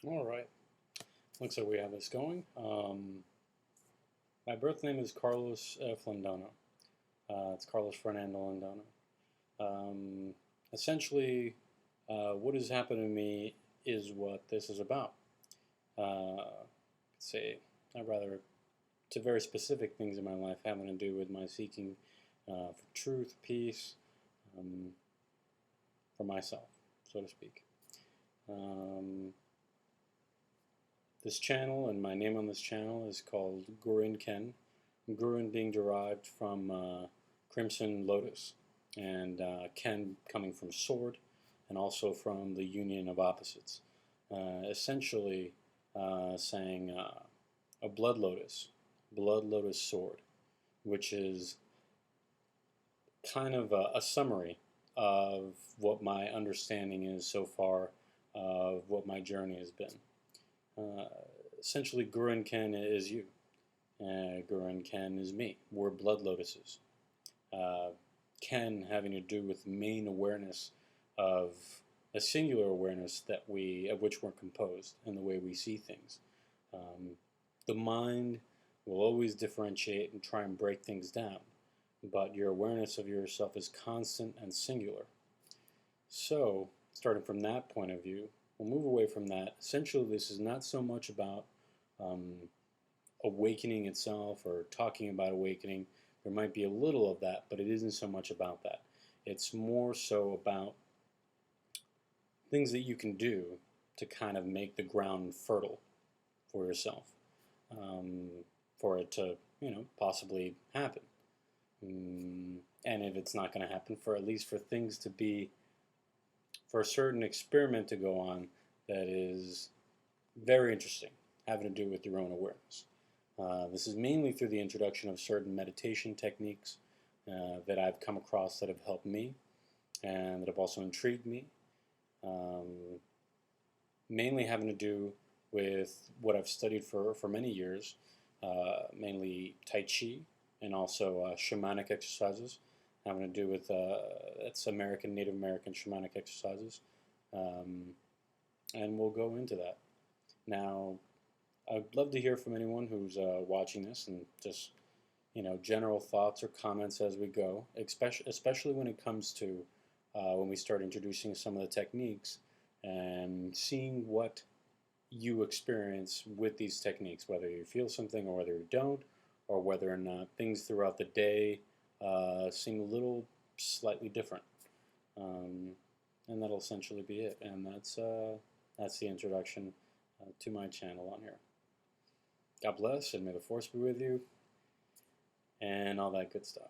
All right. Looks like we have this going. My birth name is Carlos F. Londono. It's Carlos Fernando Londono. Um, Essentially, what has happened to me is what this is about. Say, I'd rather to very specific things in my life having to do with my seeking for truth, peace, um, for myself, so to speak. Um, This channel and my name on this channel is called Gurren Ken. Gurren being derived from Crimson Lotus, and Ken coming from sword, and also from the union of opposites. Essentially, saying a blood lotus sword, which is kind of a summary of what my understanding is so far of what my journey has been. Uh, Essentially, Gurren Ken is you. Gurren Ken is me. We're blood lotuses. Uh, Ken having to do with main awareness of a singular awareness that of which we're composed and the way we see things. Um, the mind will always differentiate and try and break things down, but your awareness of yourself is constant and singular. So, starting from that point of view, we'll move away from that. Essentially, this is not so much about um, awakening itself or talking about awakening. There might be a little of that, but it isn't so much about that. It's more so about things that you can do to kind of make the ground fertile for yourself, um, for it to, possibly happen. And if it's not going to happen, for at least for things to be, for a certain experiment to go on that is very interesting, having to do with your own awareness. This is mainly through the introduction of certain meditation techniques that I've come across that have helped me and that have also intrigued me. Mainly having to do with what I've studied for many years, mainly Tai Chi and also shamanic exercises, having to do with it's Native American shamanic exercises, um, and we'll go into that. Now, I'd love to hear from anyone who's watching this and just general thoughts or comments as we go, especially when it comes to when we start introducing some of the techniques and seeing what you experience with these techniques, whether you feel something or whether you don't, or whether or not things throughout the day seem a little slightly different. Um, and that'll essentially be it. And that's the introduction to my channel on here. God bless, and may the force be with you, and all that good stuff.